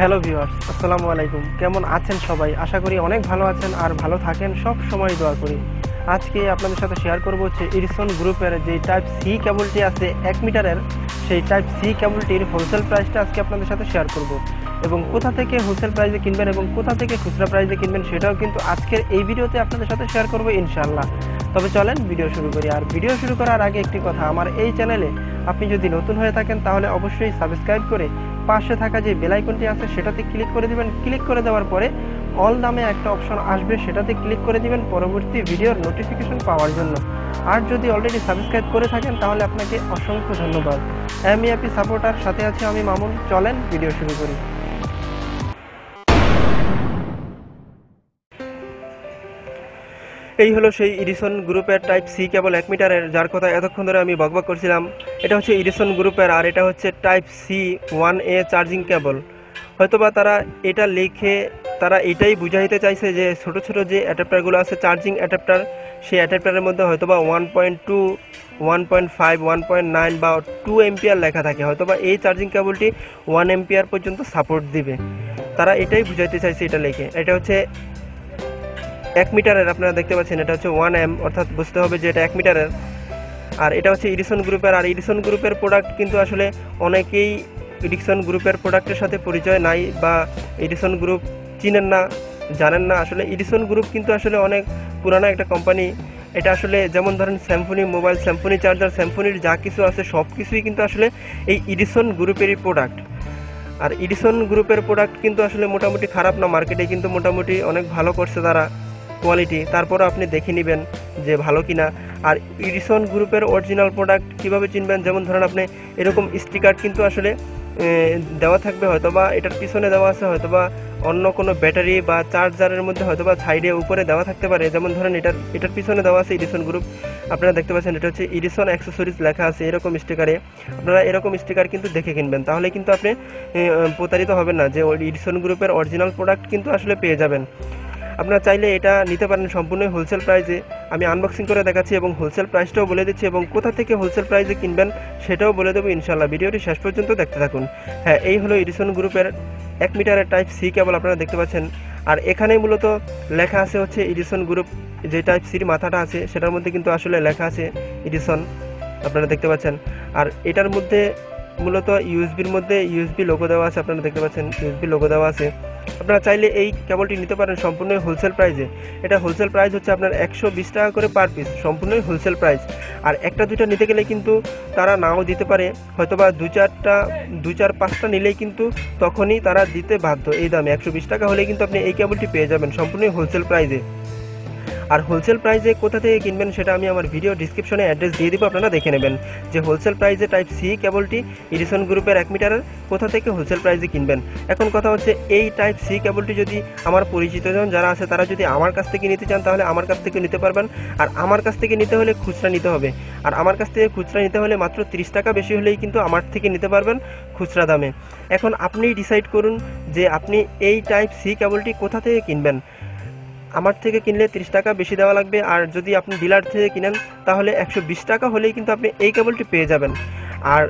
Hello viewers, আসসালামু আলাইকুম। কেমন আছেন সবাই? আশা করি অনেক ভালো আছেন আর ভালো থাকেন, সব সময় দোয়া করি। আজকে আপনাদের সাথে শেয়ার করব হচ্ছে এডিসন গ্রুপের যে টাইপ সি কেবলটি আছে 1 মিটারের, সেই টাইপ সি কেবলটির হোলসেল প্রাইসটা আজকে আপনাদের সাথে শেয়ার করব এবং কোথা থেকে হোলসেল প্রাইসে কিনবেন এবং কোথা থেকে খুচরা প্রাইসে কিনবেন সেটাও কিন্তু আজকের এই ভিডিওতে আপনাদের সাথে শেয়ার করব ইনশাআল্লাহ। তবে চলেন ভিডিও শুরু করি। আর ভিডিও শুরু করার আগে একটি কথা, আমার এই চ্যানেলে আপনি যদি নতুন হয়ে থাকেন তাহলে অবশ্যই সাবস্ক্রাইব করে পাশে থাকা যে বেল আইকনটি আছে সেটাতে ক্লিক করে দিবেন। ক্লিক করে দেওয়ার পরে অল নামে একটা অপশন আসবে, সেটাতে ক্লিক করে দিবেন পরবর্তী ভিডিওর নোটিফিকেশন পাওয়ার জন্য। আর যদি অলরেডি সাবস্ক্রাইব করে থাকেন তাহলে আপনাকে অসংখ্য ধন্যবাদ। MEAP সাপোর্টার সাথে আছি আমি মামুন। চলেন ভিডিও শুরু করি। এই হলো সেই এডিসন গ্রুপের টাইপ সি কেবল 1 মিটারের, যার কথা এতক্ষণ ধরে আমি বকবক করছিলাম। এটা হচ্ছে এডিসন গ্রুপের আর এটা হচ্ছে type C 1A charging cable. হয়তোবা তারা এটা লিখে তারা এটাই বুঝাইতে চাইছে যে ছোট ছোট যে অ্যাডাপ্টারগুলো আছে চার্জিং অ্যাডাপ্টার, সেই অ্যাডাপ্টারের মধ্যে হয়তোবা 1.2, 1.5, 1.9 বা 2 এম্পিয়ার লেখা থাকে। হয়তোবা এই চার্জিং কেবলটি 1 এম্পিয়ার পর্যন্ত সাপোর্ট দিবে, তারা এটাই বুঝাইতে চাইছে এটা লিখে। এটা হচ্ছে 1 মিটারের, আপনারা দেখতে পাচ্ছেন এটা হচ্ছে 1M, অর্থাৎ বুঝতে হবে যে এটা 1 মিটারের। আর এটা হচ্ছে এডিসন গ্রুপের। আর এডিসন গ্রুপের প্রোডাক্ট কিন্তু আসলে অনেকেই এডিসন গ্রুপের প্রোডাক্টের সাথে পরিচয় নাই বা এডিসন গ্রুপ চিনেন না, জানেন না। আসলে এডিসন গ্রুপ কিন্তু আসলে অনেক পুরানো একটা কোম্পানি। এটা আসলে যেমন ধরেন স্যামসুনি মোবাইল, স্যামসুনি চার্জার, স্যামসুনির যা কিছু আছে সব কিছুই কিন্তু আসলে এই এডিসন গ্রুপেরই প্রোডাক্ট। আর এডিসন গ্রুপের প্রোডাক্ট কিন্তু আসলে মোটামুটি খারাপ না, মার্কেটে কিন্তু মোটামুটি অনেক ভালো করছে তারা কোয়ালিটি। তারপরও আপনি দেখে নেবেন যে ভালো কিনা। আর এডিসন গ্রুপের অরিজিনাল প্রোডাক্ট কীভাবে চিনবেন, যেমন ধরেন আপনি এরকম স্টিকার কিন্তু আসলে দেওয়া থাকবে, হয়তোবা এটার পিছনে দেওয়া আছে, হয়তোবা অন্য কোনো ব্যাটারি বা চার্জারের মধ্যে হয়তোবা সাইডে উপরে দেওয়া থাকতে পারে। যেমন ধরেন এটার পিছনে দেওয়া আছে এডিসন গ্রুপ, আপনারা দেখতে পাচ্ছেন এটা হচ্ছে এডিসন অ্যাক্সেসরিজ লেখা আছে এরকম স্টিকারে। আপনারা এরকম স্টিকার কিন্তু দেখে কিনবেন, তাহলে কিন্তু আপনি প্রতারিত হবেন না, যে এডিসন গ্রুপের অরিজিনাল প্রোডাক্ট কিন্তু আসলে পেয়ে যাবেন। আপনারা চাইলে এটা নিতে পারেন সম্পূর্ণ হোলসেল প্রাইসে। আমি আনবক্সিং করে দেখাচ্ছি এবং হোলসেল প্রাইসটাও বলে দিচ্ছি এবং কোথা থেকে হোলসেল প্রাইসে কিনবেন সেটাও বলে দেবো ইনশাল্লাহ। ভিডিওটি শেষ পর্যন্ত দেখতে থাকুন। হ্যাঁ, এই হলো এডিসন গ্রুপের 1 মিটারের টাইপ সি কেবল, আপনারা দেখতে পাচ্ছেন। আর এখানে মূলত লেখা আছে হচ্ছে এডিসন গ্রুপ, যে টাইপ সির মাথাটা আছে সেটার মধ্যে কিন্তু আসলে লেখা আছে এডিসন, আপনারা দেখতে পাচ্ছেন। আর এটার মধ্যে মূলত ইউএসবির মধ্যে ইউএসবি লোগো দেওয়া আছে, আপনারা দেখতে পাচ্ছেন ইউএসবি লোগো দেওয়া আছে। আপনারা চাইলে এই কেবলটি নিতে পারেন সম্পূর্ণ হোলসেল প্রাইসে। এটা হোলসেল প্রাইস হচ্ছে আপনার 120 টাকা করে পার পিস, সম্পূর্ণই হোলসেল প্রাইস। আর একটা দুইটা নিতে গেলে কিন্তু তারা নাও দিতে পারে, হয়তোবা 2-4-5টা নিলেই কিন্তু তখনই তারা দিতে বাধ্য এই দামে। 120 টাকা হলে কিন্তু আপনি এই কেবলটি পেয়ে যাবেন সম্পূর্ণই হোলসেল প্রাইসে। আর হোলসেল প্রাইসে কোথা থেকে কিনবেন সেটা আমি আমার ভিডিও ডিসক্রিপশনে অ্যাড্রেস দিয়ে দিব, আপনারা দেখে নেবেন যে হোলসেল প্রাইসে টাইপ সি কেবলটি এডিসন গ্রুপের 1 মিটারের কোথা থেকে হোলসেল প্রাইসে কিনবেন। এখন কথা হচ্ছে এই টাইপ সি কেবলটি যদি আমার পরিচিতজন যারা আছে তারা যদি আমার কাছ থেকে নিতে চান তাহলে আমার কাছ থেকে নিতে পারবেন। আর আমার কাছ থেকে নিতে হলে খুচরা নিতে হবে, আর আমার কাছ থেকে খুচরা নিতে হলে মাত্র 30 টাকা বেশি হলেই কিন্তু আমার থেকে নিতে পারবেন খুচরা দামে। এখন আপনিই ডিসাইড করুন যে আপনি এই টাইপ সি কেবলটি কোথা থেকে কিনবেন। আমার থেকে কিনলে 30 টাকা বেশি দেওয়া লাগবে, আর যদি আপনি ডিলার থেকে কিনেন তাহলে 120 টাকা হলেই কিন্তু আপনি এই কেবলটি পেয়ে যাবেন। আর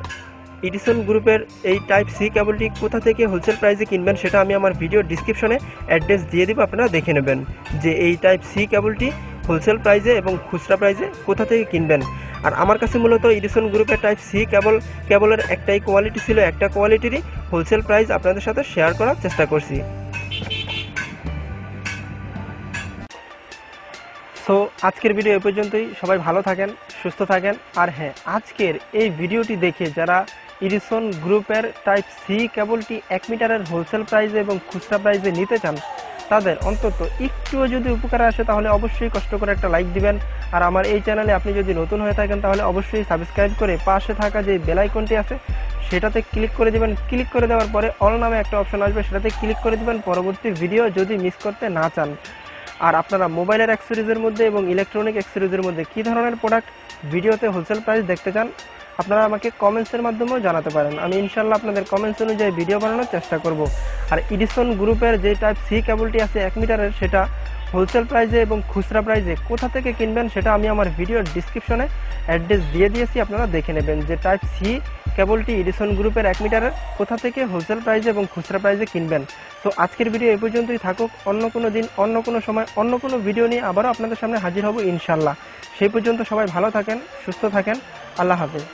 এডিসন গ্রুপের এই টাইপ সি কেবলটি কোথা থেকে হোলসেল প্রাইসে কিনবেন সেটা আমি আমার ভিডিও ডিসক্রিপশনে অ্যাড্রেস দিয়ে দিব, আপনারা দেখে নেবেন যে এই টাইপ সি কেবলটি হোলসেল প্রাইসে এবং খুচরা প্রাইসে কোথা থেকে কিনবেন। আর আমার কাছে মূলত এডিসন গ্রুপের টাইপ সি কেবলের একটাই কোয়ালিটি ছিল, একটা কোয়ালিটিরই হোলসেল প্রাইস আপনাদের সাথে শেয়ার করার চেষ্টা করছি। তো আজকের ভিডিও এ পর্যন্তই। সবাই ভালো থাকেন, সুস্থ থাকেন। আর হ্যাঁ, আজকের এই ভিডিওটি দেখে যারা এডিসন গ্রুপের টাইপ সি কেবলটি 1 মিটারের হোলসেল প্রাইসে এবং খুচরা প্রাইসে নিতে চান, তাদের অন্তত একটুও যদি উপকার আসে তাহলে অবশ্যই কষ্ট করে একটা লাইক দিবেন। আর আমার এই চ্যানেলে আপনি যদি নতুন হয়ে থাকেন তাহলে অবশ্যই সাবস্ক্রাইব করে পাশে থাকা যে বেল আইকনটি আছে সেটাতে ক্লিক করে দিবেন। ক্লিক করে দেওয়ার পরে অল নামে একটা অপশন আসবে, সেটাতে ক্লিক করে দিবেন পরবর্তী ভিডিও যদি মিস করতে না চান। আর আপনারা মোবাইলের অ্যাক্সেসরিজের মধ্যে এবং ইলেকট্রনিক অ্যাক্সেসরিজের মধ্যে কী ধরনের প্রোডাক্ট ভিডিওতে হোলসেল প্রাইস দেখতে চান আপনারা আমাকে কমেন্টসের মাধ্যমেও জানাতে পারেন। আমি ইনশাল্লাহ আপনাদের কমেন্টস অনুযায়ী ভিডিও বানানোর চেষ্টা করব। আর এডিসন গ্রুপের যে টাইপ সি কেবলটি আছে 1 মিটারের, সেটা হোলসেল প্রাইজে এবং খুচরা প্রাইজে কোথা থেকে কিনবেন সেটা আমি আমার ভিডিওর ডিসক্রিপশনে অ্যাড্রেস দিয়ে দিয়েছি, আপনারা দেখে নেবেন যে টাইপ সি কেবলটি এডিসন গ্রুপের 1 মিটারের কোথা থেকে হোলসেল প্রাইজে এবং খুচরা প্রাইজে কিনবেন। তো আজকের ভিডিও এই পর্যন্তই থাকুক, অন্য কোনো দিন অন্য কোনো সময় অন্য কোনো ভিডিও নিয়ে আবারও আপনাদের সামনে হাজির হব ইনশাল্লাহ। সেই পর্যন্ত সবাই ভালো থাকেন, সুস্থ থাকেন, আল্লাহ হাফেজ।